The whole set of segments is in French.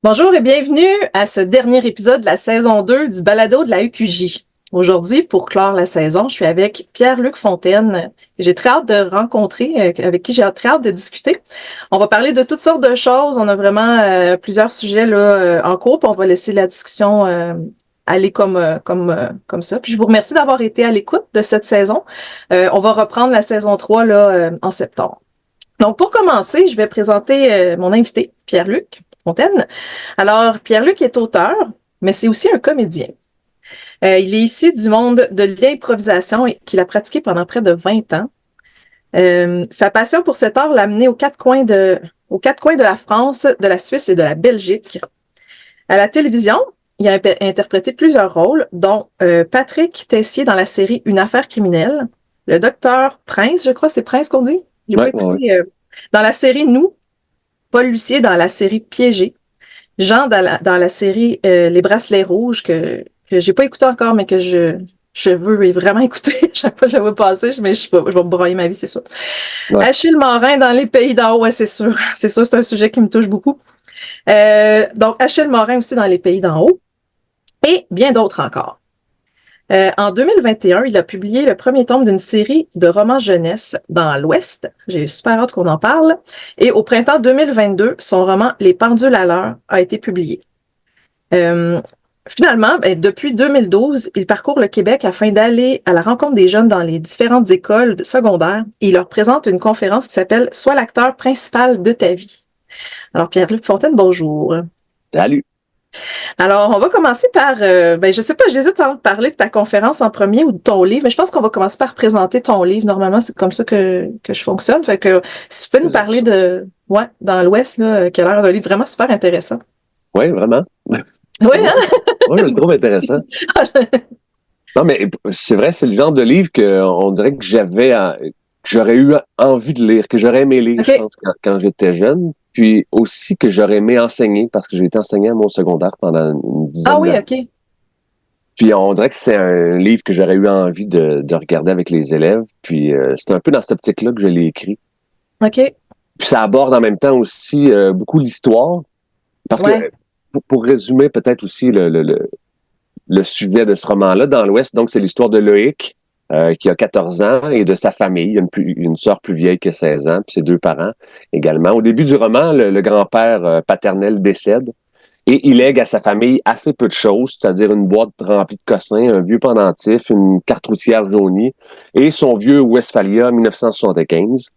Bonjour et bienvenue à ce dernier épisode de la saison 2 du balado de la UQJ. Aujourd'hui, pour clore la saison, je suis avec Pierre-Luc Fontaine, que j'ai très hâte de rencontrer, avec qui j'ai très hâte de discuter. On va parler de toutes sortes de choses. On a vraiment plusieurs sujets là en cours, puis on va laisser la discussion aller comme ça. Puis je vous remercie d'avoir été à l'écoute de cette saison. On va reprendre la saison 3 là en septembre. Donc, pour commencer, je vais présenter mon invité, Pierre-Luc Fontaine. Alors, Pierre-Luc est auteur, mais c'est aussi un comédien. Il est issu du monde de l'improvisation et qu'il a pratiqué pendant près de 20 ans. Sa passion pour cet art l'a amené aux quatre coins de la France, de la Suisse et de la Belgique. À la télévision, il a interprété plusieurs rôles, dont Patrick Tessier dans la série Une affaire criminelle, le docteur Prince, je crois, c'est Prince qu'on dit? J'ai pas écouté. Dans la série Nous, Paul Lucier dans la série Piégé, Jean dans la série Les Bracelets Rouges que j'ai pas écouté encore, mais que je veux vraiment écouter. Chaque fois que je la vois passer, mais je vais me broyer ma vie, c'est sûr. Ouais. Achille Morin dans Les Pays d'en haut, ouais, c'est sûr. C'est sûr, c'est un sujet qui me touche beaucoup. Donc, Achille Morin aussi dans Les Pays d'en haut. Et bien d'autres encore. En 2021, il a publié le premier tome d'une série de romans jeunesse dans l'Ouest. J'ai super hâte qu'on en parle. Et au printemps 2022, son roman Les pendules à l'heure a été publié. Finalement, depuis 2012, il parcourt le Québec afin d'aller à la rencontre des jeunes dans les différentes écoles secondaires et il leur présente une conférence qui s'appelle « Sois l'acteur principal de ta vie ». Alors, Pierre-Luc Fontaine, bonjour. Salut. Alors, on va commencer par, je sais pas, j'hésite à parler de ta conférence en premier ou de ton livre, mais je pense qu'on va commencer par présenter ton livre. Normalement, c'est comme ça que je fonctionne. Fait que, si tu peux nous parler dans l'Ouest, là, qui a l'air d'un livre vraiment super intéressant. Oui, vraiment. Oui, hein? Oui, je le trouve intéressant. Non, mais c'est vrai, c'est le genre de livre qu'on dirait que j'aurais eu envie de lire, que j'aurais aimé lire, okay. Je pense, quand j'étais jeune. Puis aussi que j'aurais aimé enseigner, parce que j'ai été enseignant à mon secondaire pendant une dizaine d'années. Ah oui, OK. Puis on dirait que c'est un livre que j'aurais eu envie de regarder avec les élèves. Puis c'est un peu dans cette optique-là que je l'ai écrit. OK. Puis ça aborde en même temps aussi beaucoup l'histoire. Parce que, pour résumer peut-être aussi le sujet de ce roman-là, dans l'Ouest, donc c'est l'histoire de Loïc, qui a 14 ans, et de sa famille. Il y a une sœur plus vieille que 16 ans, puis ses deux parents également. Au début du roman, le grand-père paternel décède, et il lègue à sa famille assez peu de choses, c'est-à-dire une boîte remplie de cossins, un vieux pendentif, une carte routière jaunie, et son vieux Westphalia 1975.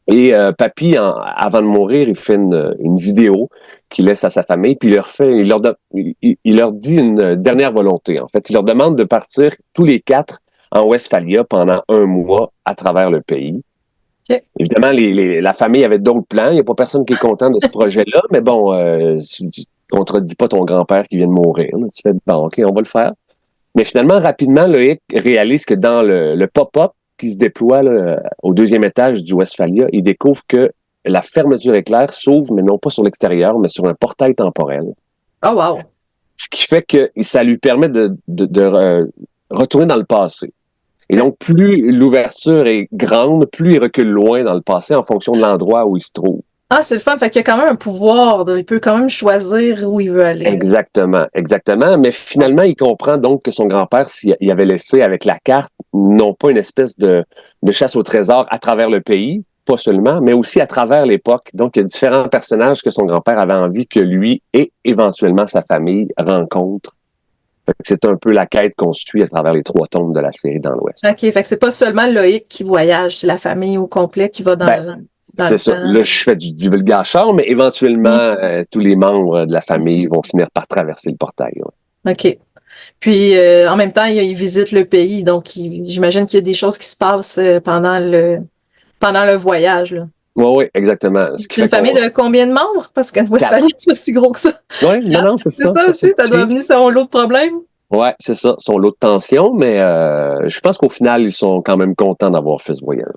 Et papy, avant de mourir, il fait une vidéo qu'il laisse à sa famille, puis il leur dit une dernière volonté. En fait, il leur demande de partir tous les 4 en Westphalia pendant 1 mois à travers le pays. Okay. Évidemment, la famille avait d'autres plans. Il n'y a pas personne qui est content de ce projet-là, mais bon, tu contredis pas ton grand-père qui vient de mourir. Là. Tu fais, bon, OK, on va le faire. Mais finalement, rapidement, Loïc réalise que dans le pop-up qui se déploie là, au 2e étage du Westphalia, il découvre que la fermeture éclair s'ouvre, mais non pas sur l'extérieur, mais sur un portail temporel. Oh wow! Ce qui fait que ça lui permet de retourner dans le passé. Et donc, plus l'ouverture est grande, plus il recule loin dans le passé en fonction de l'endroit où il se trouve. Ah, c'est le fun. Fait qu'il y a quand même un pouvoir. Il peut quand même choisir où il veut aller. Exactement. Mais finalement, il comprend donc que son grand-père, s'il avait laissé avec la carte, non pas une espèce de chasse au trésor à travers le pays, pas seulement, mais aussi à travers l'époque. Donc, il y a différents personnages que son grand-père avait envie que lui et éventuellement sa famille rencontrent. C'est un peu la quête qu'on suit à travers les 3 tomes de la série dans l'Ouest. OK. Fait que c'est pas seulement Loïc qui voyage, c'est la famille au complet qui va dans c'est ça. Là, je fais du divulgachar, mais éventuellement, tous les membres de la famille vont finir par traverser le portail. Ouais. OK. Puis, en même temps, il visite le pays, donc j'imagine qu'il y a des choses qui se passent pendant le voyage. Oui, exactement. C'est une famille de combien de membres? Parce qu'à Westphalia, c'est pas si gros que ça. Oui, non, c'est ça. C'est ça aussi, ça doit venir son lot de problèmes. Oui, c'est ça, son lot de tension, mais je pense qu'au final, ils sont quand même contents d'avoir fait ce voyage.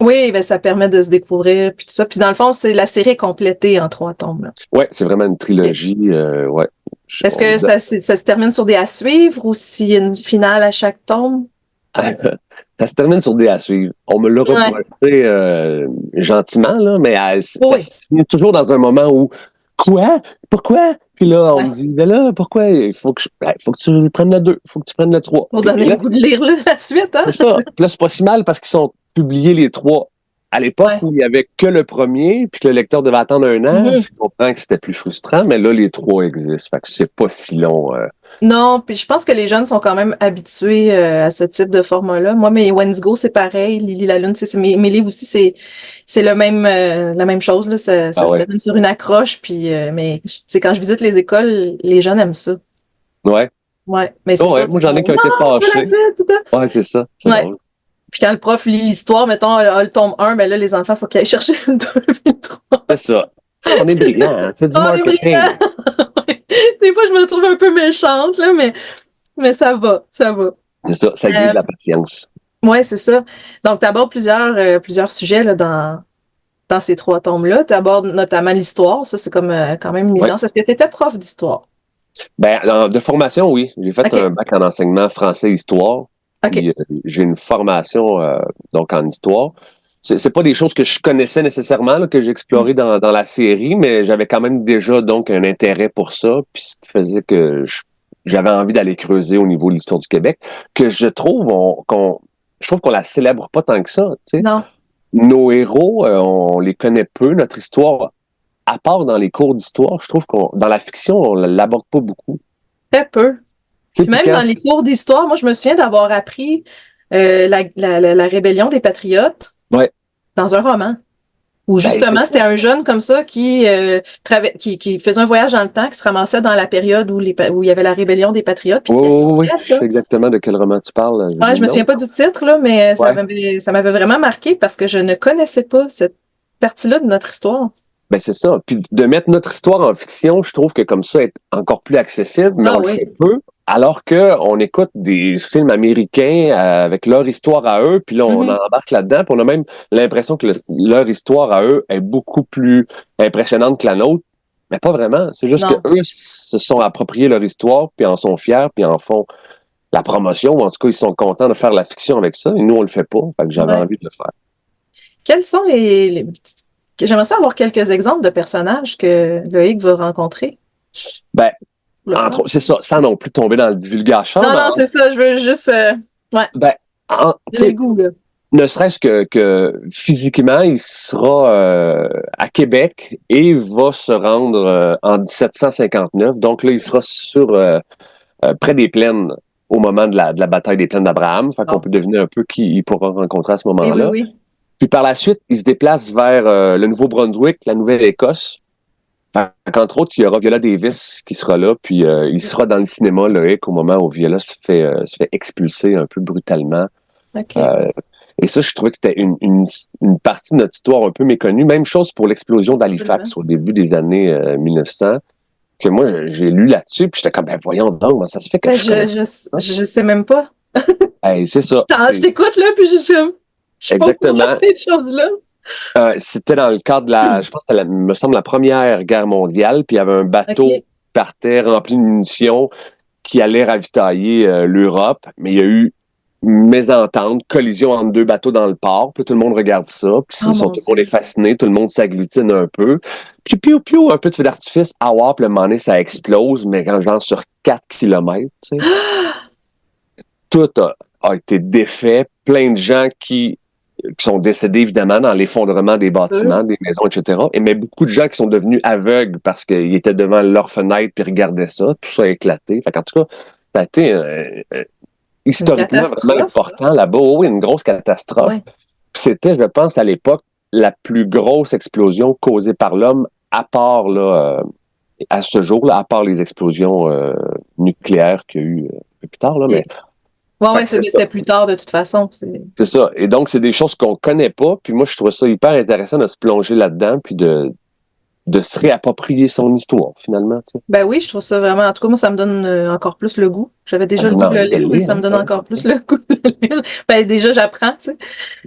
Oui, ça permet de se découvrir, puis tout ça. Puis dans le fond, la série est complétée en 3 tomes. Oui, c'est vraiment une trilogie. Ouais. Est-ce que ça se termine sur des à suivre ou s'il y a une finale à chaque tome? Ça se termine sur des à suivre. On me l'a reproché gentiment, là, mais ça se finit toujours dans un moment où Quoi? Pourquoi? Puis là, on Ouais. me dit, ben là, pourquoi? Faut que tu prennes le 2, faut que tu prennes le 3. Pour Puis donner là, le goût de lire la suite, hein? c'est ça. Puis là, c'est pas si mal parce qu'ils sont publiés les 3 à l'époque Ouais. où il y avait que le premier, puis que le lecteur devait attendre un an. Mhm. Je comprends que c'était plus frustrant, mais là, les 3 existent. Fait que c'est pas si long. Non, puis je pense que les jeunes sont quand même habitués à ce type de format-là. Moi, mes Wendigo, c'est pareil. Lily la Lune, mes livres aussi, c'est la même chose, là. Ça Ah se ouais. termine sur une accroche, puis mais tu sais, quand je visite les écoles, les jeunes aiment ça. Ouais. Ouais, mais c'est Oh ouais, sûr moi qu'ils j'en ai font qui ont été non, je veux la fâchés. suite, tout ça. Ouais, c'est ça. C'est Ouais. drôle. Puis quand le prof lit l'histoire, mettons, le tome 1, ben là, les enfants, faut qu'ils aillent chercher le 2 puis le 3. C'est ça. Ah, on est brillants, hein? C'est du Oh, on est marketing. brillants! Des fois, je me trouve un peu méchante, là, mais ça va, ça va. C'est ça, ça aiguise la patience. Ouais, c'est ça. Donc, tu abordes plusieurs sujets là, dans ces 3 tomes-là. Tu abordes notamment l'histoire. Ça, c'est comme quand même une Ouais. évidence. Est-ce que tu étais prof d'histoire? Ben, de formation, oui. J'ai fait OK. un bac en enseignement français-histoire. OK. Puis j'ai une formation donc en histoire. C'est pas des choses que je connaissais nécessairement, là, que j'ai explorées dans la série, mais j'avais quand même déjà donc un intérêt pour ça, puis ce qui faisait que j'avais envie d'aller creuser au niveau de l'histoire du Québec, que je trouve qu'on la célèbre pas tant que ça. Tu sais. Non, Nos héros, on les connaît peu. Notre histoire, à part dans les cours d'histoire, je trouve qu'on dans la fiction, on l'aborde pas beaucoup. très peu. Tu sais, Puis puis même quand dans les cours d'histoire, moi, je me souviens d'avoir appris la rébellion des Patriotes ouais, dans un roman. Où ben c'est justement, c'était un jeune comme ça qui faisait un voyage dans le temps, qui se ramassait dans la période où il y avait la rébellion des Patriotes, puis oui, qui oui, oui, assistait à je sais ça. exactement de quel roman tu parles. J'ai Ouais, je le me nom. souviens pas du titre, là, mais Ouais. ça m'avait vraiment marqué parce que je ne connaissais pas cette partie-là de notre histoire. Ben c'est ça. Puis de mettre notre histoire en fiction, je trouve que comme ça est encore plus accessible, mais Ah on le oui. fait peu. Alors que on écoute des films américains avec leur histoire à eux, puis là on Mhm. embarque là-dedans, puis on a même l'impression que leur histoire à eux est beaucoup plus impressionnante que la nôtre, mais pas vraiment. C'est juste que Non. eux se sont appropriés leur histoire, puis en sont fiers, puis en font la promotion. Ou en tout cas, ils sont contents de faire la fiction avec ça. Et nous, on le fait pas. Fait que j'avais Ouais. envie de le faire. Quels sont J'aimerais ça avoir quelques exemples de personnages que Loïc va rencontrer. Ben, Pour le fun. c'est ça, sans non plus tomber dans le divulgation, Non, mais non, c'est ça. Je veux juste ouais, ben, tu donner le sais, goût, là. ne serait-ce que physiquement, il sera à Québec et il va se rendre en 1759. Donc là, il sera sur près des plaines au moment de la bataille des plaines d'Abraham. Fait qu'on Bon. peut deviner un peu qui il pourra rencontrer à ce Oui, oui, moment-là. oui. Puis par la suite, il se déplace vers le Nouveau-Brunswick, la Nouvelle-Écosse. Entre autres, il y aura Viola Davis qui sera là, puis il sera dans le cinéma, Loïc, au moment où Viola se fait expulser un peu brutalement. OK. Euh, et ça, je trouvais que c'était une partie de notre histoire un peu méconnue. Même chose pour l'explosion Absolument. d'Halifax au début des années 1900, que moi, j'ai lu là-dessus, puis j'étais comme, ben voyons donc, ça se fait que Ben, je connaisse pas. je sais même pas. Hey, c'est ça. Je t'écoute, là, puis je suis pas au courant de Exactement. ces choses-là. C'était dans le cadre de je pense que c'était, me semble, la Première Guerre mondiale, puis il y avait un bateau qui OK. partait rempli de munitions qui allait ravitailler l'Europe, mais il y a eu mésentente, collision entre 2 bateaux dans le port, puis tout le monde regarde ça, puis Oh mon tout le monde est Dieu. fasciné, tout le monde s'agglutine un peu, puis piou piou, un peu de feu d'artifice, à voir, puis le moment donné, ça explose, mais quand genre sur 4 kilomètres, tu sais, tout a été défait, plein de gens qui sont décédés évidemment dans l'effondrement des Sûr. bâtiments, des maisons, etc. Mais beaucoup de gens qui sont devenus aveugles parce qu'ils étaient devant leur fenêtre puis regardaient ça, tout ça a éclaté. Fait qu'en tout cas, ça a été Une historiquement vraiment catastrophe. important là-bas. Oh oui, une grosse catastrophe. Ouais. Puis c'était, je pense, à l'époque, la plus grosse explosion causée par l'homme, à part là, à ce jour, là, à part les explosions nucléaires qu'il y a eu un peu plus tard, là, mais OK. Ouais, fait ouais, que c'est mais ça. c'était plus tard, de toute façon. C'est ça. Et donc, c'est des choses qu'on connaît pas. Puis moi, je trouve ça hyper intéressant de se plonger là-dedans, puis de se réapproprier son histoire, finalement. Tu sais. Ben oui, je trouve ça vraiment. En tout cas, moi, ça me donne encore plus le goût. J'avais Ça déjà le donne goût de le envie de lire, le mais lire, ça me hein? donne Ouais, encore c'est plus ça. le goût de le lire. Ben déjà, j'apprends, tu sais.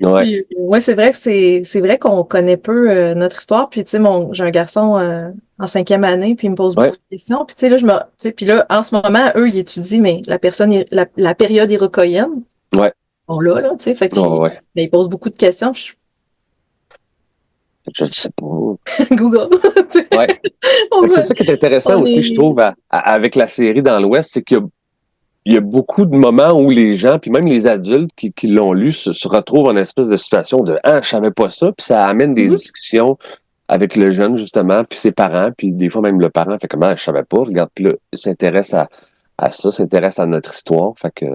Ouais. Puis, ouais, c'est vrai que c'est vrai qu'on connaît peu notre histoire. Puis, tu sais, j'ai un garçon en 5e année, puis il me pose Ouais. beaucoup de questions. Puis, tu sais, là, tu sais, puis là, en ce moment, eux, ils étudient, mais la période iroquoienne. Ouais. Bon, là, tu sais, fait Ouais. qu'il Ouais. mais il pose beaucoup de questions. Je ne sais pas. Google. Ouais. C'est ça qui est intéressant aussi, je trouve, avec la série dans l'Ouest, c'est qu'il y a beaucoup de moments où les gens, puis même les adultes qui l'ont lu, se retrouvent en espèce de situation de « Ah, je savais pas ça », puis ça amène des discussions avec le jeune, justement, puis ses parents, puis des fois même le parent fait comme « Ah, je savais pas », regarde, puis là, il s'intéresse à ça, s'intéresse à notre histoire, fait que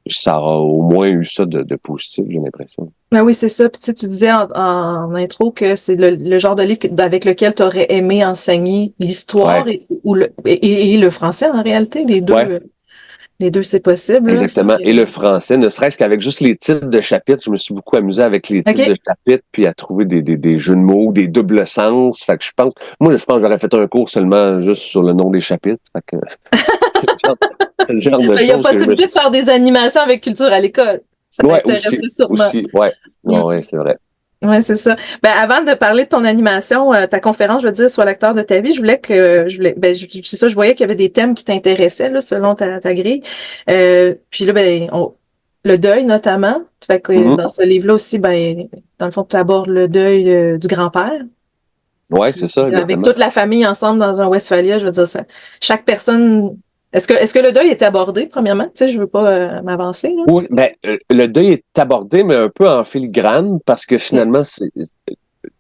ça aura au moins eu ça de positif, j'ai l'impression. Ben oui, c'est ça. Puis tu disais en intro que c'est le genre de livre avec lequel tu aurais aimé enseigner l'histoire Ouais, et le français en réalité. ouais. Les deux, c'est possible. Là. Exactement. Et le français, ne serait-ce qu'avec juste les titres de chapitres, je me suis beaucoup amusé avec les titres de OK. chapitres, puis à trouver des jeux de mots, des doubles sens. Fait que je pense que j'aurais fait un cours seulement juste sur le nom des chapitres. Fait que c'est le genre de Ben, il y a choses que je me possibilité suis... de faire des animations avec culture à l'école. Ça Ouais, t'intéresserait sûrement. aussi, ouais. Mm. Ouais, c'est vrai. Ouais, c'est ça. Ben, avant de parler de ton animation, ta conférence, je veux dire, Sois l'acteur de ta vie, c'est ça, je voyais qu'il y avait des thèmes qui t'intéressaient, là, selon ta grille. Puis là, le deuil, notamment. Fait que Mhm. dans ce livre-là aussi, ben, dans le fond, tu abordes le deuil du grand-père. Ouais, c'est Puis, ça, avec exactement. toute la famille ensemble dans un Westphalia, je veux dire, ça, chaque personne, est-ce que le deuil était abordé, premièrement? Tu sais, je veux pas m'avancer, là. Oui, ben, le deuil est abordé, mais un peu en filigrane, parce que OK. finalement, c'est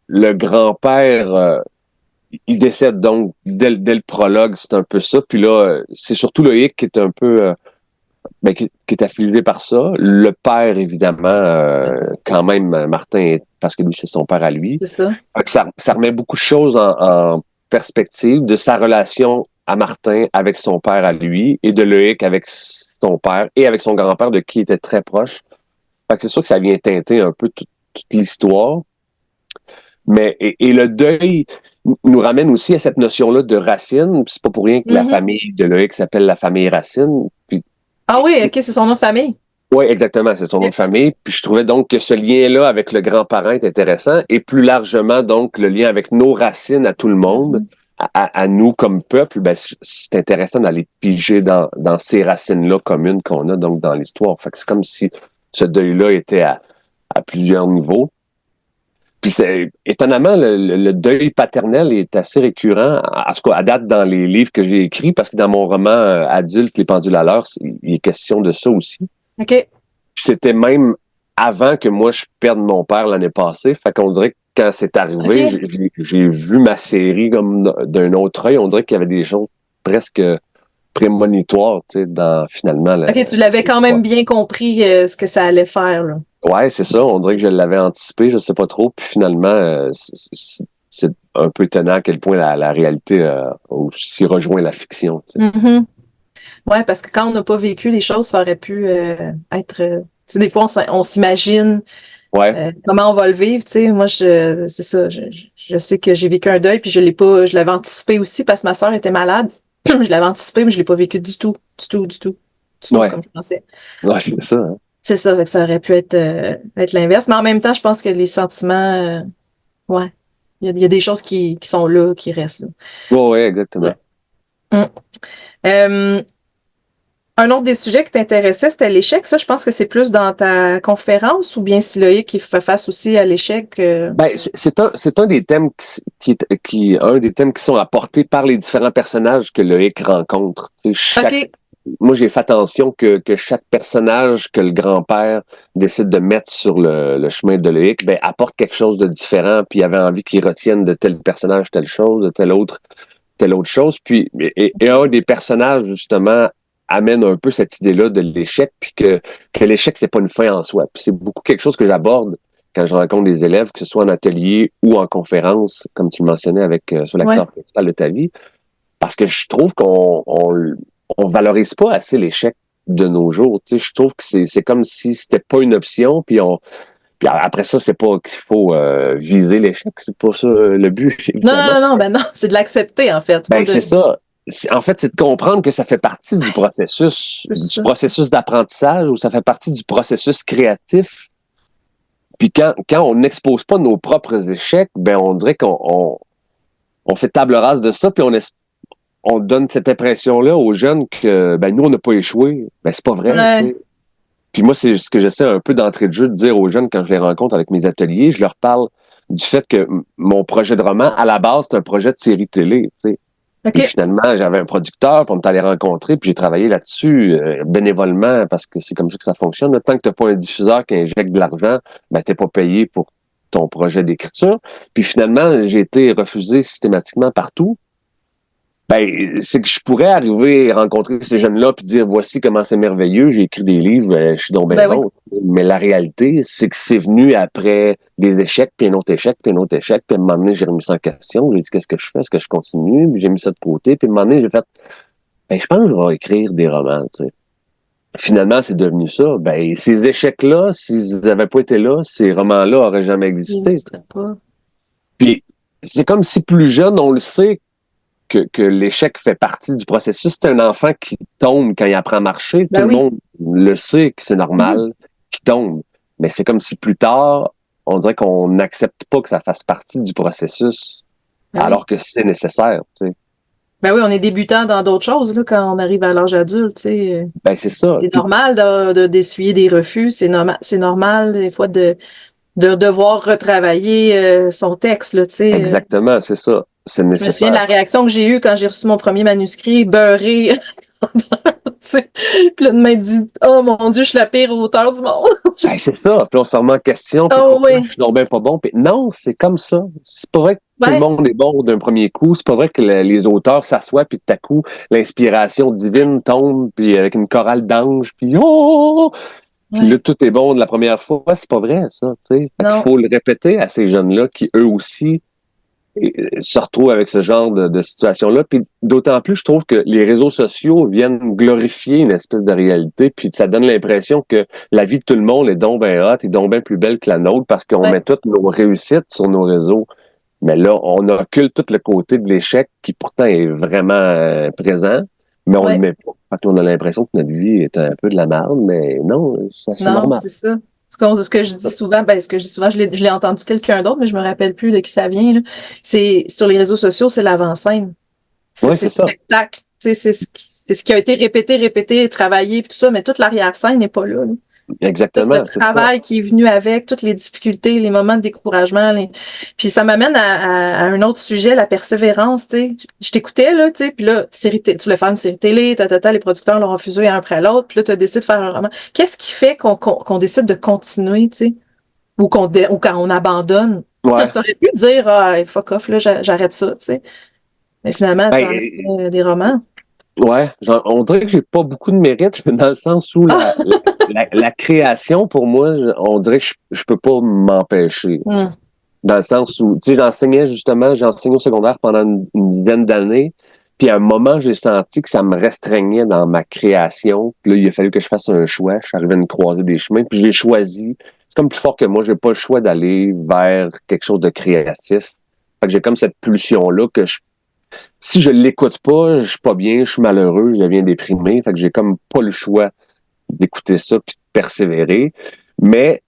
le grand-père, il décède donc dès le prologue, c'est un peu ça. Puis là, c'est surtout Loïc qui est un peu qui est affligé par ça. Le père, évidemment, quand même, Martin, parce que lui, c'est son père à lui. C'est ça. Fait que ça remet beaucoup de choses en perspective de sa relation à Martin avec son père à lui et de Loïc avec son père et avec son grand-père de qui il était très proche. Fait que c'est sûr que ça vient teinter un peu toute l'histoire. Mais et le deuil nous ramène aussi à cette notion-là de racine. C'est pas pour rien que la Mhm. famille de Loïc s'appelle la famille Racine. Puis, Ah oui, OK, c'est son nom de famille. oui, exactement, c'est son nom de famille. Puis je trouvais donc que ce lien-là avec le grand-parent est intéressant et plus largement donc le lien avec nos racines à tout le monde, Mhm. à nous comme peuple, ben, c'est intéressant d'aller piger dans ces racines-là communes qu'on a donc dans l'histoire. Fait que c'est comme si ce deuil-là était à plusieurs niveaux. Puis c'est étonnamment, le deuil paternel est assez récurrent, à ce à date dans les livres que j'ai écrits, parce que dans mon roman adulte, Les pendules à l'heure, il est question de ça aussi. OK. Puis c'était même avant que moi je perde mon père l'année passée. Fait qu'on dirait que quand c'est arrivé, OK. j'ai vu ma série comme d'un autre œil. On dirait qu'il y avait des choses presque prémonitoires, tu sais, dans finalement OK, tu l'avais quand même bien compris ce que ça allait faire, là. Ouais, c'est ça. On dirait que je l'avais anticipé, je sais pas trop. Puis finalement, c'est un peu étonnant à quel point la réalité aussi rejoint la fiction. Tu sais. Mhm. Ouais, parce que quand on n'a pas vécu les choses, ça aurait pu être. Tu sais, des fois, on s'imagine Ouais, comment on va le vivre. Tu sais, moi, c'est ça. Je sais que j'ai vécu un deuil, puis je l'avais anticipé aussi parce que ma sœur était malade. Je l'avais anticipé, mais je l'ai pas vécu du tout, du tout, du tout, du tout ouais, comme je pensais. ouais, c'est ça. Hein. C'est ça, fait que ça aurait pu être l'inverse. Mais en même temps, je pense que les sentiments, ouais, il y a des choses qui sont là, qui restent là. Ouais, ouais, exactement. Ouais. Hum. Euh, un autre des sujets qui t'intéressait, c'était l'échec. Ça, je pense que c'est plus dans ta conférence ou bien si Loïc qui fait face aussi à l'échec. Ben, c'est un des thèmes un des thèmes qui sont apportés par les différents personnages que Loïc rencontre. Tu sais, OK. moi, j'ai fait attention que chaque personnage que le grand-père décide de mettre sur le chemin de Loïc, ben, apporte quelque chose de différent, puis il avait envie qu'il retienne de tel personnage telle chose, de telle autre chose. Puis, et un des personnages, justement, amène un peu cette idée-là de l'échec, puis que l'échec, c'est pas une fin en soi. Puis c'est beaucoup quelque chose que j'aborde quand je rencontre des élèves, que ce soit en atelier ou en conférence, comme tu le mentionnais avec sur Ouais. l'acteur principal de ta vie, parce que je trouve on valorise pas assez l'échec de nos jours. Tu sais, je trouve que c'est comme si c'était pas une option, puis après ça, c'est pas qu'il faut viser l'échec, c'est pas ça le but, Non, non, évidemment. non, non, ben non, c'est de l'accepter, en fait. C'est pas Ben de. c'est ça. En fait, c'est de comprendre que ça fait partie C'est ça. du processus d'apprentissage, ou ça fait partie du processus créatif. Puis quand on n'expose pas nos propres échecs, ben on dirait on fait table rase de ça, puis on donne cette impression-là aux jeunes que ben nous, on n'a pas échoué. Ben c'est pas vrai, tu Ouais. sais. Puis moi, c'est ce que j'essaie un peu d'entrée de jeu de dire aux jeunes quand je les rencontre avec mes ateliers. Je leur parle du fait que mon projet de roman, à la base, c'est un projet de série télé. Tu sais. OK. Puis finalement, j'avais un producteur, puis on est allé rencontrer, puis j'ai travaillé là-dessus bénévolement, parce que c'est comme ça que ça fonctionne. Tant que tu n'as pas un diffuseur qui injecte de l'argent, ben, tu n'es pas payé pour ton projet d'écriture. Puis finalement, j'ai été refusé systématiquement partout. Ben, c'est que je pourrais arriver et rencontrer ces jeunes-là puis dire voici comment c'est merveilleux, j'ai écrit des livres, je suis donc bien Ben oui. bon. Mais la réalité, c'est que c'est venu après des échecs, puis un autre échec, puis un autre échec, puis à un moment donné, j'ai remis ça en question, j'ai dit qu'est-ce que je fais, est-ce que je continue, puis j'ai mis ça de côté, puis à un moment donné, j'ai fait ben je pense que je vais écrire des romans, tu sais. Finalement, c'est devenu ça. Ben, ces échecs-là, s'ils n'avaient pas été là, ces romans-là auraient jamais Il existé. n'existerait pas. Puis c'est comme si plus jeune, on le sait, que l'échec fait partie du processus. C'est un enfant qui tombe quand il apprend à marcher. Tout Ben le oui. monde le sait que c'est normal qu'il tombe. Mais c'est comme si plus tard, on dirait qu'on n'accepte pas que ça fasse partie du processus, Ben alors oui. que c'est nécessaire. Tu sais. Ben oui, on est débutant dans d'autres choses là, quand on arrive à l'âge adulte. Tu sais. Ben c'est ça. C'est Puis, normal d'essuyer des refus. C'est normal des fois de devoir retravailler son texte. Là, tu sais. exactement, c'est ça. C'est Je me souviens de nécessaire. la réaction que j'ai eue quand j'ai reçu mon premier manuscrit, beurré. Tu sais. Puis là, de m'a dit oh mon Dieu, je suis la pire auteure du monde. Ben, c'est ça. Puis on se remet en question. Puis Oh pourquoi je oui. suis donc bien pas bon? Puis non, c'est comme ça. C'est pas vrai que tout le Ouais. monde est bon d'un premier coup. C'est pas vrai que les auteurs s'assoient puis tout à coup, l'inspiration divine tombe puis avec une chorale d'anges puis oh! Puis là, Ouais. tout est bon de la première fois. C'est pas vrai, ça. Tu sais. Fait qu'il Non. faut le répéter à ces jeunes-là qui, eux aussi, se retrouvent avec ce genre de situation-là. Puis d'autant plus, je trouve que les réseaux sociaux viennent glorifier une espèce de réalité, puis ça donne l'impression que la vie de tout le monde est donc bien hot, est donc bien plus belle que la nôtre, parce qu'on Ouais. met toutes nos réussites sur nos réseaux. Mais là, on occulte tout le côté de l'échec, qui pourtant est vraiment présent, mais on le Ouais. met pas. Fait qu'on a l'impression que notre vie est un peu de la merde, mais non, ça, c'est Non, normal. c'est ça. Ce que je dis souvent, ben, ce que je dis souvent, je l'ai entendu de quelqu'un d'autre, mais je me rappelle plus de qui ça vient, là. C'est, sur les réseaux sociaux, c'est l'avant-scène. Oui, C'est c'est le ça. spectacle. Tu sais, c'est ce qui a été répété, travaillé, puis tout ça, mais toute l'arrière-scène n'est pas là, là. Tout le Exactement, c'est ça. travail qui est venu avec, toutes les difficultés, les moments de découragement. Puis ça m'amène à un autre sujet, la persévérance, tu sais. Je t'écoutais, là, tu sais, puis là, tu voulais faire une série télé, les producteurs l'ont refusé un après l'autre, puis là, tu as décidé de faire un roman. Qu'est-ce qui fait qu'on décide de continuer, tu sais, ou ou quand on abandonne? Ouais. Parce que t'aurais pu dire, ah, fuck off, là, j'arrête ça, tu sais. Mais finalement, t'en as Ben, fait des romans. ouais, on dirait que j'ai pas beaucoup de mérite, dans le sens où Ah! la création, pour moi, on dirait que je peux pas m'empêcher. Hum. Dans le sens où, tu sais, j'enseignais au secondaire pendant une dizaine d'années, puis à un moment, j'ai senti que ça me restreignait dans ma création. Puis là, il a fallu que je fasse un choix. Je suis arrivé à une croisée des chemins, puis j'ai choisi. C'est comme plus fort que moi, j'ai pas le choix d'aller vers quelque chose de créatif. Fait que j'ai comme cette pulsion-là que si je l'écoute pas, je suis pas bien, je suis malheureux, je deviens déprimé. Fait que j'ai comme pas le choix d'écouter ça puis de persévérer. Mais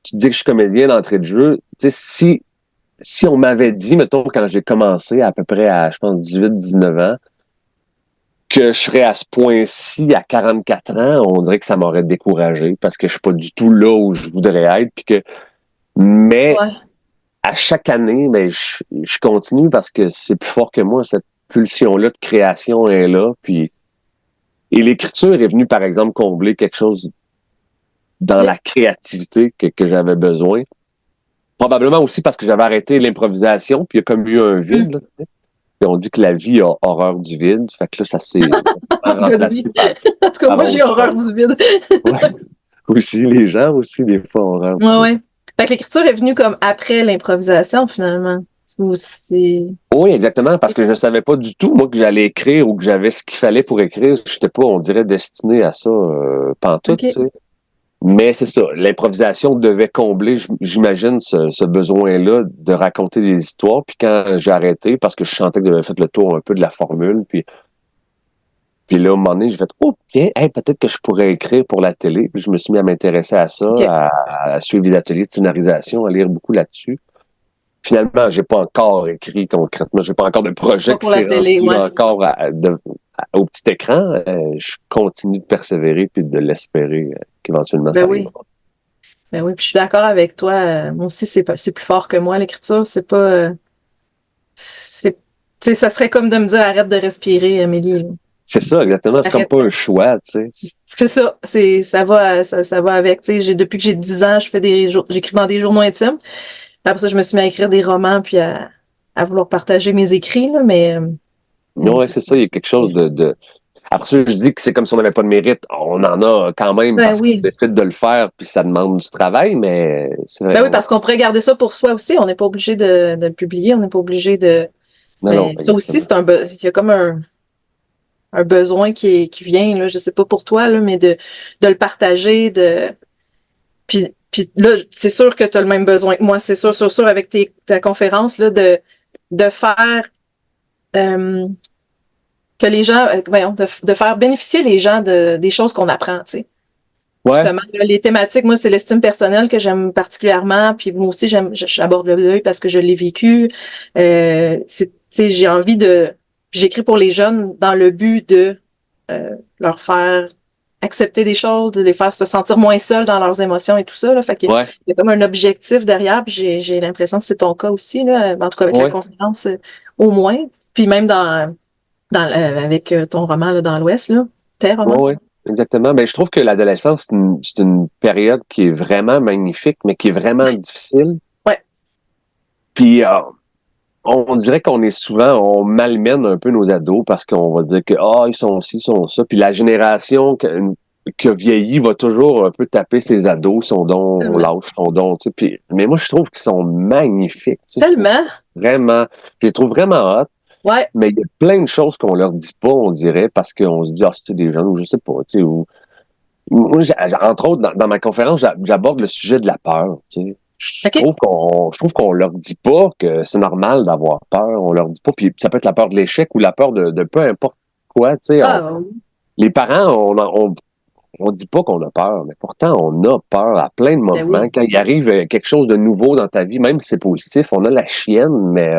tu dis que je suis comédien d'entrée de jeu. Tu sais, si on m'avait dit, mettons, quand j'ai commencé à peu près à, je pense, 18-19 ans, que je serais à ce point-ci à 44 ans, on dirait que ça m'aurait découragé parce que je suis pas du tout là où je voudrais être. Mais Ouais. à chaque année, ben, je continue parce que c'est plus fort que moi. Cette pulsion-là de création est là. Et l'écriture est venue, par exemple, combler quelque chose dans Ok. la créativité que j'avais besoin. Probablement aussi parce que j'avais arrêté l'improvisation, puis il y a comme eu un Hum. vide. Là, tu sais. Puis on dit que la vie a horreur du vide. Fait que là, ça s'est Ben oui. remplacé En tout cas, par moi, j'ai autre horreur chose. du vide. Ouais. Aussi, les gens aussi, des fois, ont horreur Ouais, du vide. ouais. Fait que l'écriture est venue comme après l'improvisation, finalement. Ou c'est... Oui, exactement, parce que je ne savais pas du tout, moi, que j'allais écrire ou que j'avais ce qu'il fallait pour écrire. Je n'étais pas, on dirait, destiné à ça, pantoute, OK. tu sais. Mais c'est ça, l'improvisation devait combler, j'imagine, ce besoin-là de raconter des histoires. Puis quand j'ai arrêté, parce que je sentais que j'avais fait le tour un peu de la formule, puis là, à un moment donné, j'ai fait, oh, tiens, hey, peut-être que je pourrais écrire pour la télé. Puis je me suis mis à m'intéresser à ça, OK. à suivre des ateliers de scénarisation, à lire beaucoup là-dessus. Finalement, j'ai pas encore écrit concrètement, j'ai pas encore de projet Pas qui pour la s'est télé, rendu ouais. encore au petit écran. Je continue de persévérer puis de l'espérer qu'éventuellement Ben ça oui. arrivera. Ben oui, puis je suis d'accord avec toi. Moi aussi, c'est plus fort que moi, l'écriture. C'est pas, c'est, tu sais, ça serait comme de me dire arrête de respirer, Amélie, là. C'est ça, exactement. C'est comme Arrête. pas un choix, tu sais. C'est ça. Ça va avec. Tu sais, depuis que j'ai 10 ans, j'écris dans des journaux intimes. Après ça, je me suis mis à écrire des romans puis à vouloir partager mes écrits, là, mais Non, ouais, c'est ça. Il y a quelque chose de... Après ça, je dis que c'est comme si on n'avait pas de mérite. On en a quand même ben parce qu'on oui. décide de le faire, puis ça demande du travail, mais c'est vrai. Ben oui, parce qu'on pourrait garder ça pour soi aussi. On n'est pas obligé de le publier. On n'est pas obligé de. Non, non, Mais ça aussi, exactement. il y a comme un besoin qui vient, là, je sais pas pour toi, là, mais de le partager, puis là, c'est sûr que tu as le même besoin que moi, c'est sûr, avec ta conférence, là, de faire euh, que les gens, voyons, de faire bénéficier les gens des choses qu'on apprend, tu sais. Ouais, Justement, là, les thématiques, moi, c'est l'estime personnelle que j'aime particulièrement, puis moi aussi, j'aborde le deuil parce que je l'ai vécu. Tu sais, j'ai envie j'écris pour les jeunes dans le but de leur faire accepter des choses, de les faire se sentir moins seuls dans leurs émotions et tout ça. Là. Fait que, il ouais, y a comme un objectif derrière, puis j'ai l'impression que c'est ton cas aussi, là, en tout cas avec la ouais, conférence, au moins. Puis même avec ton roman là, dans l'Ouest, là, tes romans. ouais, exactement. Ben, je trouve que l'adolescence, c'est une période qui est vraiment magnifique, mais qui est vraiment difficile. Ouais. Puis, on dirait qu'on est souvent, on malmène un peu nos ados parce qu'on va dire que, ils sont ci, ils sont ça. Puis la génération que vieillit va toujours un peu taper ses ados, son don Tellement. lâche, son don, tu sais. Puis, mais moi, je trouve qu'ils sont magnifiques, tu sais. Je trouve Tellement. vraiment, je les trouve vraiment hot. Ouais. Mais il y a plein de choses qu'on leur dit pas, on dirait, parce qu'on se dit, c'est des jeunes, ou je sais pas, tu sais, ou moi, entre autres, dans ma conférence, j'aborde le sujet de la peur. Tu sais. OK. Je trouve qu'on leur dit pas que c'est normal d'avoir peur. On leur dit pas. Puis ça peut être la peur de l'échec ou la peur de peu importe quoi. Tu sais, Ah, les parents, on dit pas qu'on a peur, mais pourtant on a peur à plein de ben moments. oui. Quand il arrive quelque chose de nouveau dans ta vie, même si c'est positif, on a la chienne, mais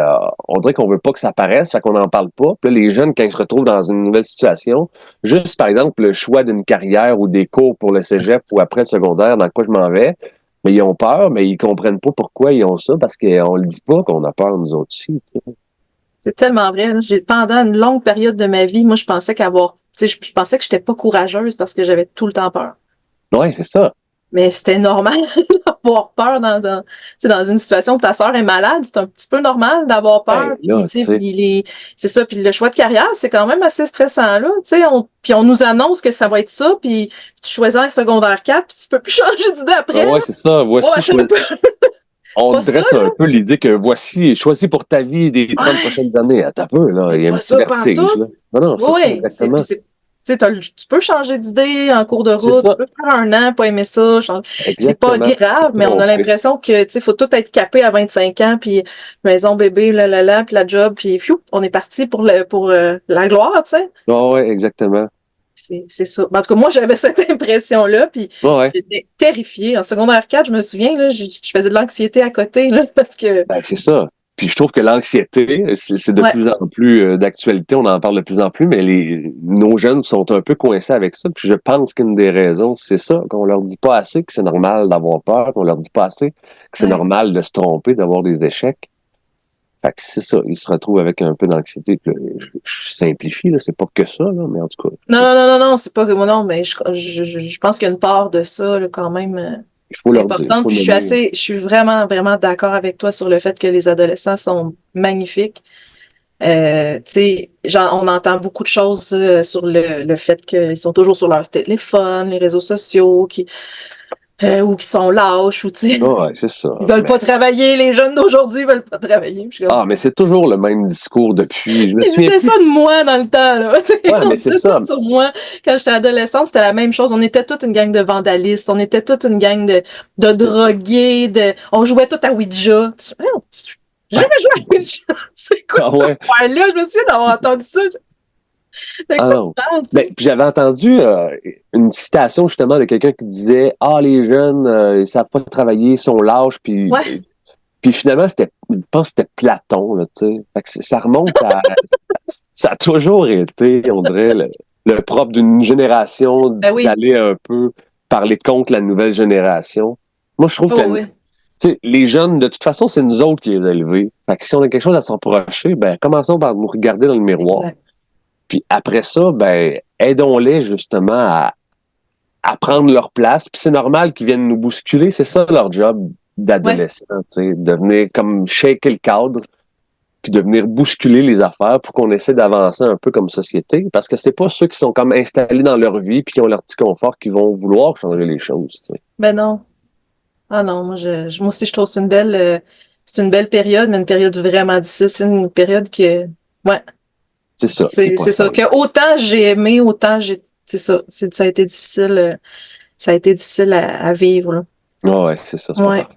on dirait qu'on veut pas que ça paraisse, fait qu'on n'en parle pas. Puis là, les jeunes, quand ils se retrouvent dans une nouvelle situation, juste par exemple le choix d'une carrière ou des cours pour le cégep ou après le secondaire, dans quoi je m'en vais, mais ils ont peur, mais ils comprennent pas pourquoi ils ont ça, parce qu'on le dit pas qu'on a peur nous autres aussi. Tu sais. C'est tellement vrai. Là. Pendant une longue période de ma vie, moi, je pensais je pensais que j'étais pas courageuse parce que j'avais tout le temps peur. Ouais, c'est ça. Mais c'était normal d'avoir peur tu sais, dans une situation où ta sœur est malade. C'est un petit peu normal d'avoir Ben peur. Puis, là, tu tu sais, sais. c'est ça. Puis le choix de carrière, c'est quand même assez stressant, là. Tu sais, puis on nous annonce que ça va être ça. Puis tu choisis un secondaire 4 puis tu peux plus changer d'idée Ah après, ouais, là. c'est ça. Oh, Voici, attends un peu. C'est on pas ça, dresse un là. peu l'idée que voici, choisis pour ta vie des 30 Ouais. prochaines années. Attends un peu, là. C'est Il y a un pas petit ça, vertige, pantoute. là. Non, non, c'est ça, Oui, exactement. tu sais, tu peux changer d'idée en cours de C'est route, tu ça, peux faire un an, pas aimer ça, c'est pas exactement. grave, Te mais on a tromper. l'impression que, tu sais, faut tout être capé à 25 ans, puis maison, bébé, puis la job, puis fiou, on est parti pour la gloire, tu sais. Ah ouais, exactement. C'est ça. En tout cas, moi, j'avais cette impression-là, puis Ah ouais, j'étais terrifiée. En secondaire 4, je me souviens, là, je faisais de l'anxiété à côté, là, parce que, ben, c'est ça. Puis je trouve que l'anxiété, c'est de ouais, plus en plus d'actualité, on en parle de plus en plus, mais nos jeunes sont un peu coincés avec ça. Puis je pense qu'une des raisons, c'est ça, qu'on leur dit pas assez que c'est normal d'avoir peur, qu'on leur dit pas assez que c'est ouais. normal de se tromper, d'avoir des échecs. Fait que c'est ça, ils se retrouvent avec un peu d'anxiété. Puis là, je simplifie, là, c'est pas que ça, là, mais en tout cas, Non, non, non, non, non, c'est pas que moi, non, mais je pense qu'il y a une part de ça, là, quand même. il faut leur dire, il Importante. faut Puis nommer. je suis vraiment, vraiment d'accord avec toi sur le fait que les adolescents sont magnifiques. Tu sais, on entend beaucoup de choses sur le fait qu'ils sont toujours sur leur téléphone, les réseaux sociaux, ou qui sont lâches, ou tu sais, Ah ouais, c'est ça. ils veulent Mais, pas travailler. Les jeunes d'aujourd'hui veulent pas travailler. Puis je suis comme, mais c'est toujours le même discours depuis. Je me ils souviens disaient plus. ça de moi dans le temps, là. Tu sais, Ouais, on mais c'est disait ça ça. sur moi. Quand j'étais adolescente, c'était la même chose. On était toute une gang de vandalistes. On était toute une gang de drogués. On jouait tout à Ouija. J'ai jamais joué à Ouija. C'est quoi Ah cette ouais. affaire-là? Je me souviens d'avoir entendu ça. De Ah quoi non. tu parles, tu Ben, sais? puis j'avais entendu une citation justement de quelqu'un qui disait les jeunes, ils savent pas travailler, ils sont lâches, Ouais. puis finalement, je pense que c'était Platon, là, tu sais. Fait que ça remonte à. Ça a toujours été, on dirait, le propre d'une génération Ben oui. d'aller un peu parler contre la nouvelle génération. Moi, je trouve Oh, que oui. tu sais, les jeunes, de toute façon, c'est nous autres qui les élevés. Fait que si on a quelque chose à s'en reprocher, ben, commençons par nous regarder dans le miroir. Exact. Puis après ça, ben, aidons-les justement à prendre leur place. Puis c'est normal qu'ils viennent nous bousculer. C'est ça leur job Ouais. d'adolescent, tu sais, de venir comme shaker le cadre, puis de venir bousculer les affaires pour qu'on essaie d'avancer un peu comme société. Parce que c'est pas ceux qui sont comme installés dans leur vie puis qui ont leur petit confort qui vont vouloir changer les choses, tu sais. Ben non. Ah non, moi aussi, je trouve que c'est une belle période, mais une période vraiment difficile. C'est une période que, ouais, C'est ça, c'est pas c'est ça. simple. Que autant j'ai aimé, autant c'est ça. Ça a été difficile, ça a été difficile à vivre, là. Ouais, c'est ça, c'est pas Ouais. pareil.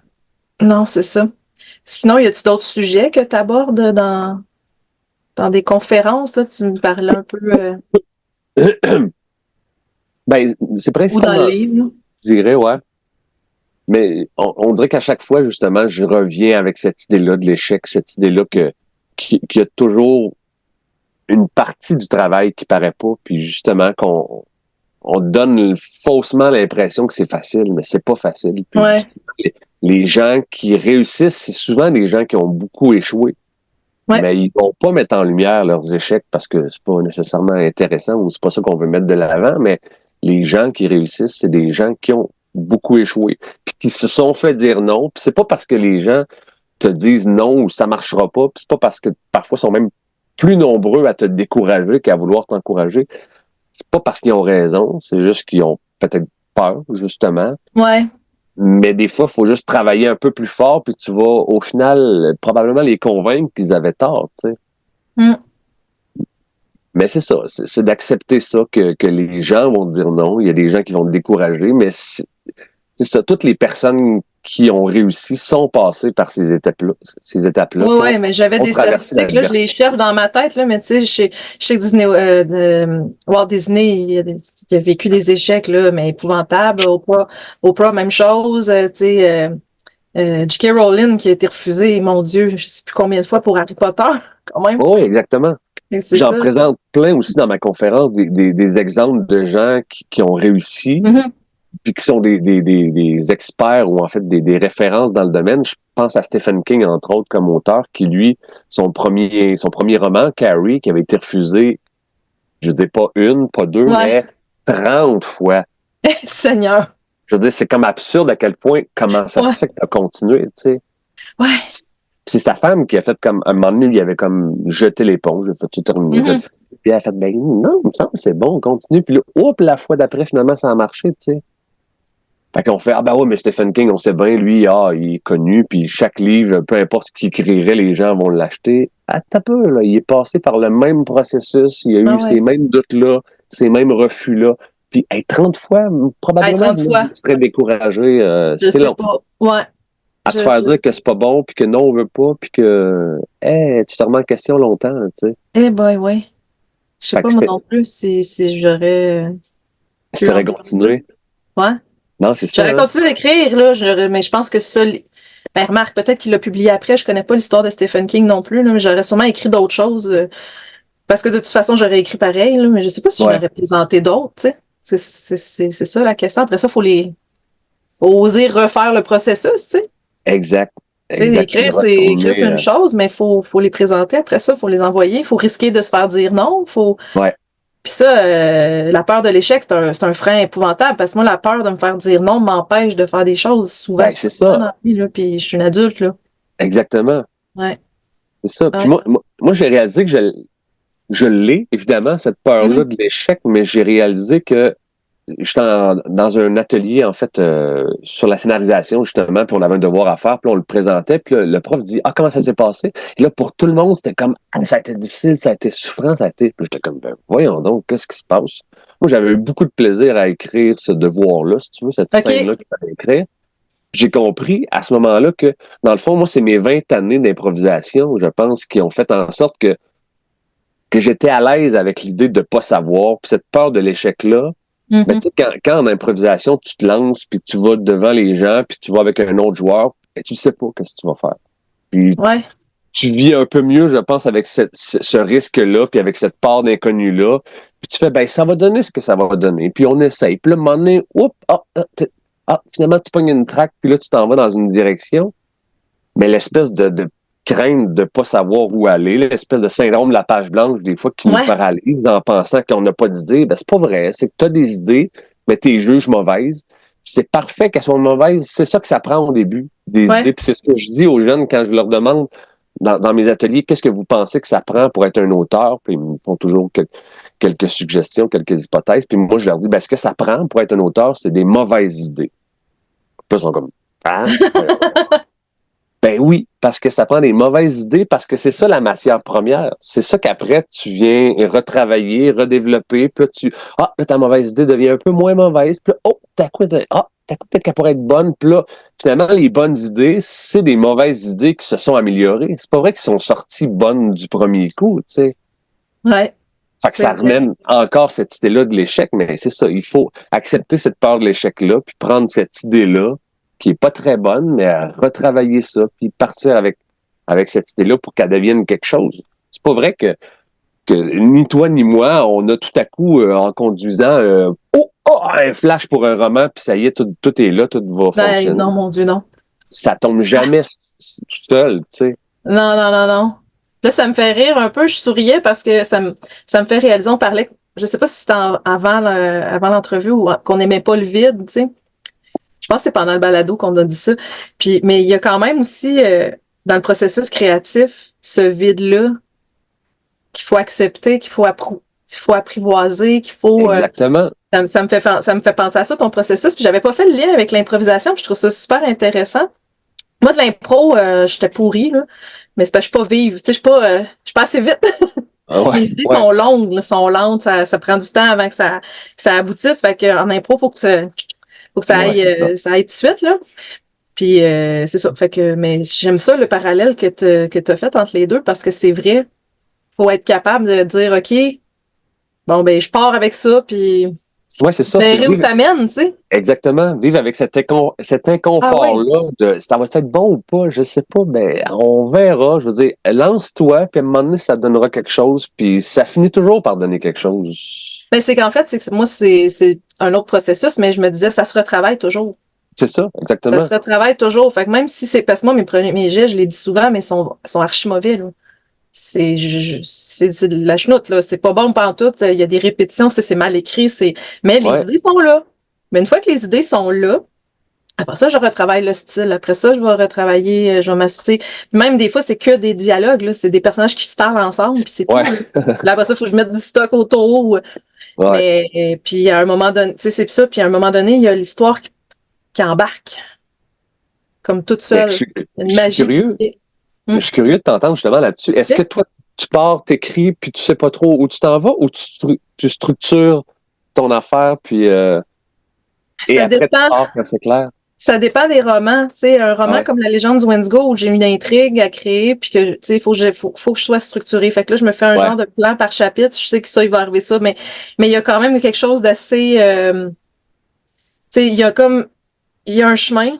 Non, c'est ça. Sinon, y a-tu d'autres sujets que tu abordes dans des conférences, là? Tu me parlais un peu, Ben, c'est ou dans le principalement, livre, là. je dirais, ouais. Mais on dirait qu'à chaque fois, justement, je reviens avec cette idée-là de l'échec, cette idée-là qu'il y a toujours une partie du travail qui paraît pas, puis justement on donne faussement l'impression que c'est facile, mais c'est pas facile. Puis Ouais. les gens qui réussissent, c'est souvent des gens qui ont beaucoup échoué, Ouais. mais ils vont pas mettre en lumière leurs échecs parce que c'est pas nécessairement intéressant ou c'est pas ça qu'on veut mettre de l'avant, mais les gens qui réussissent, c'est des gens qui ont beaucoup échoué, puis qui se sont fait dire non, puis c'est pas parce que les gens te disent non ou ça marchera pas, puis c'est pas parce que parfois ils sont même plus nombreux à te décourager qu'à vouloir t'encourager. C'est pas parce qu'ils ont raison, c'est juste qu'ils ont peut-être peur, justement. Ouais. Mais des fois, il faut juste travailler un peu plus fort, puis tu vas, au final, probablement les convaincre qu'ils avaient tort, tu sais. Mm. Mais c'est ça, c'est d'accepter ça, que les gens vont te dire non. Il y a des gens qui vont te décourager, mais c'est ça, toutes les personnes qui ont réussi sont passées par ces étapes-là, Oui, ouais, mais j'avais ont des traversé statistiques, là, je les l'adversité. cherche dans ma tête, là, mais tu sais, chez Disney, Walt Disney, il a vécu des échecs, là, mais épouvantables. Oprah, même chose, tu sais, J.K. Rowling qui a été refusée, mon Dieu, je sais plus combien de fois pour Harry Potter, quand même. Oui, exactement. C'est J'en ça. présente plein aussi dans ma conférence, des exemples de gens qui ont réussi, Mhm. puis qui sont des experts ou en fait des références dans le domaine. Je pense à Stephen King, entre autres, comme auteur, qui, lui, son premier roman, Carrie, qui avait été refusé, je dis pas une, pas deux, Ouais. mais 30 fois. Seigneur. Je veux dire, c'est comme absurde à quel point, comment ça Ouais. se fait que tu as continué, tu sais. Ouais. C'est sa femme qui a fait comme, à un moment donné, il avait comme jeté l'éponge, il a fait tout terminer, je le Mhm. fais. Puis elle a fait, ben non, il me semble que c'est bon, on continue. Puis là, oups, la fois d'après, finalement, ça a marché, tu sais. Fait qu'on fait, ah ben ouais, mais Stephen King, on sait bien, lui, il est connu, puis chaque livre, peu importe ce qu'il écrirait, les gens vont l'acheter. Attends un peu, là, il est passé par le même processus, il a Ah eu ces ouais. mêmes doutes-là, ces mêmes refus-là. Puis, hey, 30 fois, Hey, probablement 30 que moi, fois. je serais découragé, Je c'est sais long. pas. Ouais. À te faire Je dire que c'est pas bon, puis que non, on veut pas, puis que, tu te remets en question longtemps, tu sais. Eh boy, ouais. Je sais Fait pas, que moi non plus, si j'aurais si pu t'aurais endurer ça. continué. Ouais. Non, c'est ça, J'aurais hein. continué d'écrire, là, mais je pense que ça, ben, remarque, peut-être qu'il l'a publié après, je connais pas l'histoire de Stephen King non plus, là, mais j'aurais sûrement écrit d'autres choses, parce que de toute façon, j'aurais écrit pareil, là, mais je sais pas si je Ouais, m'aurais présenté d'autres, tu sais. C'est ça la question. Après ça, faut oser refaire le processus, tu sais. exact, Tu sais, exact. Puis écrire, retourner, c'est une chose, mais faut les présenter après ça, faut les envoyer, faut risquer de se faire dire non, faut. ouais, Puis ça, la peur de l'échec, c'est un frein épouvantable parce que moi, la peur de me faire dire non m'empêche de faire des choses souvent, ben, c'est souvent dans ça, la vie, là, puis je suis une adulte, là. exactement. Ouais. C'est ça. Puis Ouais. moi j'ai réalisé que je l'ai, évidemment, cette peur-là Mhm. de l'échec, mais j'ai réalisé que j'étais dans un atelier, en fait, sur la scénarisation, justement, puis on avait un devoir à faire, puis on le présentait, puis là, le prof dit, ah, comment ça s'est passé? Et là, pour tout le monde, c'était comme, ah, ça a été difficile, ça a été souffrant, ça a été... Puis j'étais comme, ben, voyons donc, qu'est-ce qui se passe? Moi, j'avais eu beaucoup de plaisir à écrire ce devoir-là, si tu veux, cette OK. scène-là qu'il fallait écrire. J'ai compris à ce moment-là que, dans le fond, moi, c'est mes 20 années d'improvisation, je pense, qui ont fait en sorte que j'étais à l'aise avec l'idée de pas savoir. Puis cette peur de l'échec-là, mais Mhm. tu sais, quand en improvisation, tu te lances, puis tu vas devant les gens, puis tu vas avec un autre joueur, et tu sais pas qu'est-ce que tu vas faire. Puis Ouais. tu vis un peu mieux, je pense, avec ce risque-là, puis avec cette part d'inconnu-là. Puis tu fais, ben, ça va donner ce que ça va donner. Puis on essaye. Puis là, à un moment donné, oups, finalement, tu pognes une traque, puis là, tu t'en vas dans une direction. Mais l'espèce de crainte de pas savoir où aller, l'espèce de syndrome de la page blanche, des fois, qui nous paralyse en pensant qu'on n'a pas d'idées, ben c'est pas vrai. C'est que tu as des idées, mais tu les juges mauvaises. C'est parfait qu'elles soient mauvaises. C'est ça que ça prend au début, des idées. Puis c'est ce que je dis aux jeunes quand je leur demande dans mes ateliers, qu'est-ce que vous pensez que ça prend pour être un auteur? Puis ils me font toujours quelques suggestions, quelques hypothèses. Puis moi, je leur dis, ce que ça prend pour être un auteur, c'est des mauvaises idées. Puis ils sont comme, ah, ben oui, parce que ça prend des mauvaises idées, parce que c'est ça la matière première. C'est ça qu'après, tu viens retravailler, redévelopper, puis là, ta mauvaise idée devient un peu moins mauvaise, puis là, t'as coup, peut-être qu'elle pourrait être bonne, puis là, finalement, les bonnes idées, c'est des mauvaises idées qui se sont améliorées. C'est pas vrai qu'ils sont sorties bonnes du premier coup, tu sais. Ouais. Fait que ça ramène encore cette idée-là de l'échec, mais c'est ça, il faut accepter cette peur de l'échec-là, puis prendre cette idée-là, qui est pas très bonne, mais à retravailler ça, puis partir avec cette idée-là pour qu'elle devienne quelque chose. C'est pas vrai que ni toi ni moi, on a tout à coup, en conduisant, un flash pour un roman, puis ça y est, tout est là, tout va fonctionner. Non, mon Dieu, non. Ça tombe jamais tout seul, tu sais. Non. Là, ça me fait rire un peu. Je souriais parce que ça me fait réaliser, on parlait, je sais pas si c'était avant l'entrevue ou qu'on n'aimait pas le vide, tu sais. Je pense que c'est pendant le balado qu'on a dit ça. Puis, mais il y a quand même aussi, dans le processus créatif, ce vide-là qu'il faut accepter, qu'il faut apprivoiser, qu'il faut... Exactement. Ça me fait penser à ça, ton processus. Puis j'avais pas fait le lien avec l'improvisation, puis je trouve ça super intéressant. Moi, de l'impro, j'étais pourrie, là. Mais c'est parce que je suis pas vive. Tu sais, je suis pas assez vite. Les idées sont longues, là, sont lentes. Ça prend du temps avant que ça aboutisse. Fait qu'en impro, faut que ça aille tout de suite, là. Puis c'est ça. Fait que, mais j'aime ça, le parallèle que t'as fait entre les deux, parce que c'est vrai. Faut être capable de dire, OK, bon, ben, je pars avec ça, puis c'est ça. verrai où ça mène, tu sais. Exactement. Vivre avec cet inconfort-là, de ça va être bon ou pas, je sais pas, mais on verra. Je veux dire, lance-toi, puis à un moment donné, ça donnera quelque chose, puis ça finit toujours par donner quelque chose. Ben, c'est qu'en fait, moi, c'est un autre processus, mais je me disais, ça se retravaille toujours. C'est ça, exactement. Ça se retravaille toujours. Fait que même si c'est, parce que moi, mes jets, je les dis souvent, mais sont archi mauvais, là. C'est de la chenoute, là. C'est pas bon pantoute. Il y a des répétitions, c'est mal écrit, mais les idées sont là. Mais une fois que les idées sont là, après ça, je retravaille le style. Après ça, je vais retravailler, je vais m'associer. Même des fois, c'est que des dialogues, là. C'est des personnages qui se parlent ensemble, puis c'est tout. Là, après ça, il faut que je mette du stock autour. Mais, puis à un moment donné, tu sais, c'est ça. Puis à un moment donné, il y a l'histoire qui embarque. Comme toute seule. Une magie. Je suis curieux de t'entendre justement là-dessus. Est-ce que toi, tu pars, t'écris, puis tu sais pas trop où tu t'en vas, ou tu structures ton affaire, puis et ça après dépend. tu pars quand c'est clair? Ça dépend des romans. Tu sais, un roman comme La Légende du Wendigo où j'ai une intrigue à créer, puis que, tu sais, faut que je sois structurée. Fait que là, je me fais un genre de plan par chapitre. Je sais que ça, il va arriver ça, mais il y a quand même quelque chose d'assez, tu sais, il y a un chemin,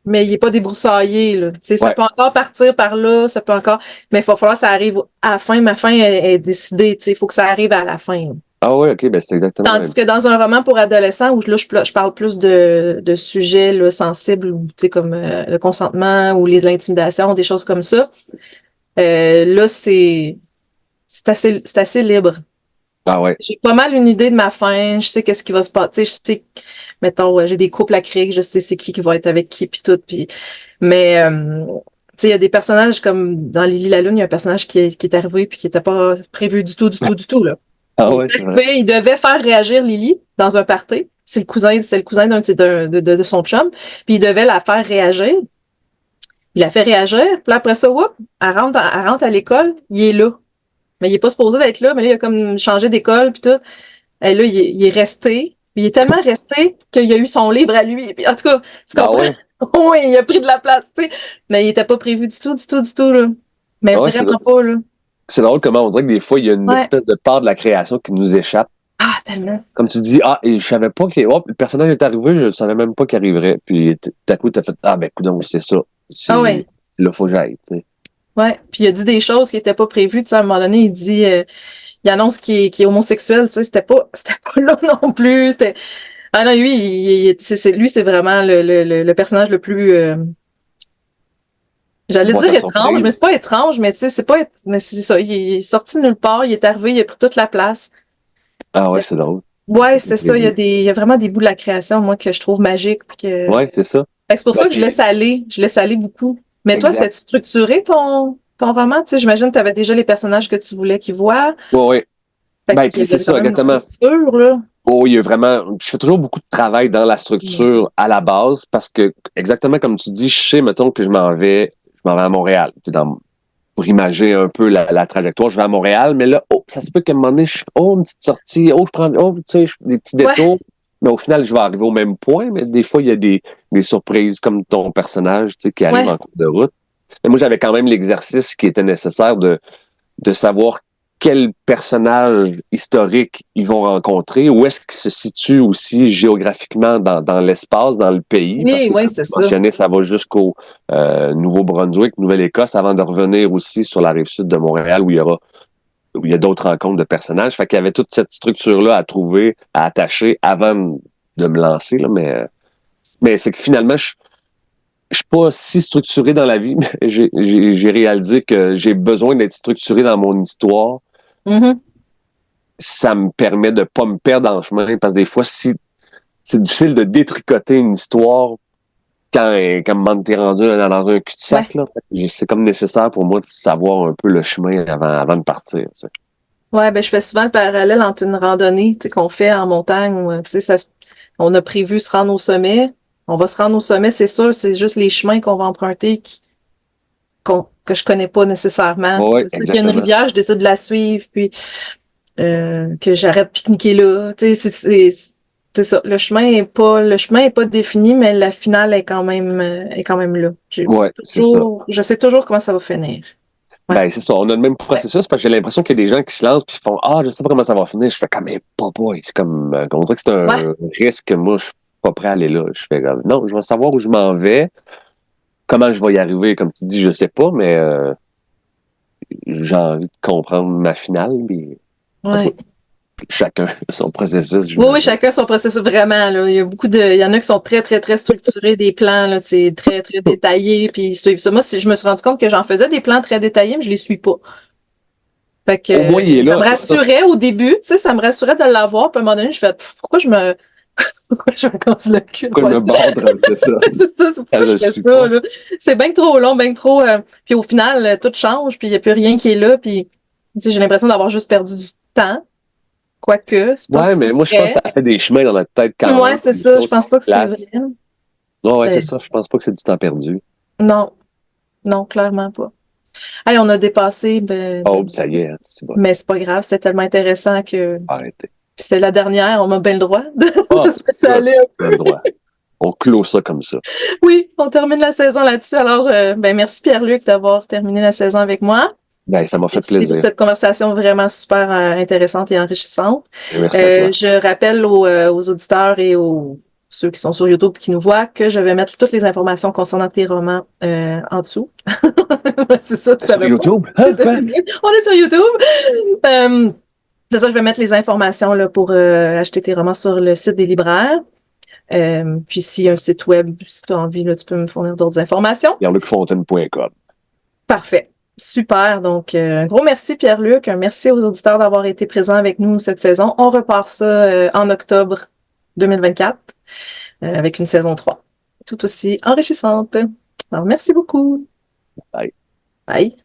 mais il est pas débroussaillé, là. Tu sais, ça peut encore partir par là, ça peut encore, mais il va falloir que ça arrive à la fin. Ma fin est décidée, tu sais, il faut que ça arrive à la fin. Ah oui, OK, ben c'est exactement. Tandis que dans un roman pour adolescents, où là, je parle plus de sujets là, sensibles, tu sais, comme le consentement ou l'intimidation, des choses comme ça, là, c'est assez libre. Ah ouais. J'ai pas mal une idée de ma fin, je sais qu'est-ce qui va se passer, je sais, mettons, j'ai des couples à créer, je sais c'est qui va être avec qui, puis tout, puis mais tu sais, il y a des personnages comme dans Lily la Lune, il y a un personnage qui est arrivé puis qui était pas prévu du tout, là. Ah ouais, c'est vrai. Il devait faire réagir Lily dans un party. C'est le cousin de son chum. Puis il devait la faire réagir. Il la fait réagir. Puis après ça, elle rentre à l'école. Il est là. Mais il est pas supposé d'être là. Mais là, il a comme changé d'école puis tout. Et là, il est resté. Puis il est tellement resté qu'il a eu son livre à lui. Puis, en tout cas, tu comprends? Ouais. Oui, il a pris de la place, tu sais. Mais il était pas prévu du tout, là. Mais vraiment pas, là. C'est drôle comment on dirait que des fois, il y a une espèce de part de la création qui nous échappe. Ah, tellement. Comme tu dis, et je savais pas que le personnage est arrivé, je savais même pas qu'il arriverait. Puis tout à coup, t'as fait, coudonc, c'est ça. Là, faut que j'aille, tu sais. Ouais. Puis il a dit des choses qui étaient pas prévues, tu sais, à un moment donné, il dit, il annonce qu'il est homosexuel, tu sais, c'était pas là non plus, Ah non, lui, lui, c'est vraiment le personnage le plus, j'allais Boîte dire à étrange, mais surprise. c'est pas étrange, mais tu sais, c'est pas, mais c'est ça, il est sorti de nulle part, il est arrivé, il a pris toute la place. Ah ouais, c'est drôle. Ouais, c'est ça, il y a vraiment des bouts de la création, moi, que je trouve magiques, puis que, Ouais, c'est ça. fait que c'est pour Ben, ça que je laisse aller beaucoup. Mais toi, exact. c'était structuré ton roman? Tu sais, j'imagine que tu avais déjà les personnages que tu voulais qu'ils voient. Ouais, ouais. Fait Ben, qu'il puis y c'est avait quand ça, même une exactement. structure, là. Oh, il y a vraiment. Je fais toujours beaucoup de travail dans la structure à la base parce que, exactement comme tu dis, je sais, mettons, que je m'en vais à Montréal. Tu sais, pour imager un peu la trajectoire, je vais à Montréal, mais là, oh, ça se peut qu'à un moment donné, une petite sortie, je prends, tu sais, des petits Ouais, détours. Mais au final, je vais arriver au même point, mais des fois, il y a des surprises comme ton personnage, tu sais, qui arrive ouais. en cours de route. Mais moi, j'avais quand même l'exercice qui était nécessaire de savoir quel personnage historique ils vont rencontrer, où est-ce qu'ils se situent aussi géographiquement dans l'espace, dans le pays, parce Oui, que oui, comme c'est tu ça. mentionnais, ça va jusqu'au Nouveau-Brunswick, Nouvelle-Écosse, avant de revenir aussi sur la rive sud de Montréal, où il y a d'autres rencontres de personnages. Fait qu'il y avait toute cette structure-là à trouver, à attacher avant de me lancer, là, mais c'est que finalement, je suis pas si structuré dans la vie, mais j'ai réalisé que j'ai besoin d'être structuré dans mon histoire. Mhm. Ça me permet de pas me perdre en chemin parce que des fois, si c'est difficile de détricoter une histoire quand t'es rendu dans un Ouais. cul-de-sac, là. C'est comme nécessaire pour moi de savoir un peu le chemin avant de partir. Tu sais. Ouais, ben je fais souvent le parallèle entre une randonnée, tu sais, qu'on fait en montagne, où, tu sais, on a prévu se rendre au sommet. On va se rendre au sommet, c'est sûr, c'est juste les chemins qu'on va emprunter que je connais pas nécessairement. Tu sais, Ouais, c'est sûr qu'il y a une exactement. rivière, je décide de la suivre, puis que j'arrête de pique-niquer là. Tu sais, c'est ça. Le chemin est pas défini, mais la finale est quand même là. Ouais, c'est ça. Je sais toujours comment ça va finir. Ouais. Ben, c'est ça. On a le même Ouais. processus parce que j'ai l'impression qu'il y a des gens qui se lancent puis font je sais pas comment ça va finir. Je fais comme, mais pas boy. C'est comme, on dirait que c'est Ouais. un risque que moi, je suis pas prêt à aller là. Je fais comme, non, je vais savoir où je m'en vais. Comment je vais y arriver, comme tu dis, je sais pas, mais j'ai envie de comprendre ma finale. Puis, en tout Ouais. cas, chacun son processus, Oui, oui, j'imagine. chacun son processus vraiment, là. Il y en a qui sont très, très, très structurés, des plans, là, c'est très, très détaillés, puis ils suivent ça. Moi, je me suis rendu compte que j'en faisais des plans très détaillés, mais je les suis pas. Fait que Au moins, il est ça là, me c'est ça. rassurait au début, tu sais, ça me rassurait de l'avoir, puis à un moment donné, je fais pourquoi pourquoi je me casse le cul de Pourquoi faire me ça? battre, c'est ça. C'est ça, c'est Quand pourquoi je je le fais suis ça, pas. là. C'est bien trop long, bien trop. Puis au final, tout change, puis il n'y a plus rien qui est là, puis tu sais, j'ai l'impression d'avoir juste perdu du temps. Quoique, c'est pas Ouais, si mais moi, je pense vrai. que ça fait des chemins dans notre tête quand Ouais, même. c'est Des ça. Je choses pense qu'on pas que c'est place. vrai. Ouais, ouais, c'est C'est ça. Je pense pas que c'est du temps perdu. non, non, clairement pas. Hey, on a dépassé, Oh, ça y est, hein, c'est bon. mais c'est pas grave. C'était tellement intéressant que Arrêtez. puis c'était la dernière. On a bien le droit de Ah, se laisser écoute, aller un on a le peu. droit. On clôt ça comme ça. Oui, on termine la saison là-dessus. Alors, merci Pierre-Luc d'avoir terminé la saison avec moi. Ben, ça m'a fait Merci pour plaisir. cette conversation vraiment super intéressante et enrichissante. Et merci à toi. Je rappelle aux auditeurs et aux ceux qui sont sur YouTube et qui nous voient que je vais mettre toutes les informations concernant tes romans en dessous. C'est ça, tu Sur savais pas? YouTube? Hein, quoi? On est sur YouTube. C'est ça, je vais mettre les informations là, pour acheter tes romans sur le site des libraires. Puis s'il y a un site web, si tu as envie, là, tu peux me fournir d'autres informations. Pierre-Luc-Fontaine.com. Parfait. Super. Donc, un gros merci, Pierre-Luc. Un merci aux auditeurs d'avoir été présents avec nous cette saison. On repart ça en octobre 2024 avec une saison 3 tout aussi enrichissante. Alors, merci beaucoup. Bye. Bye.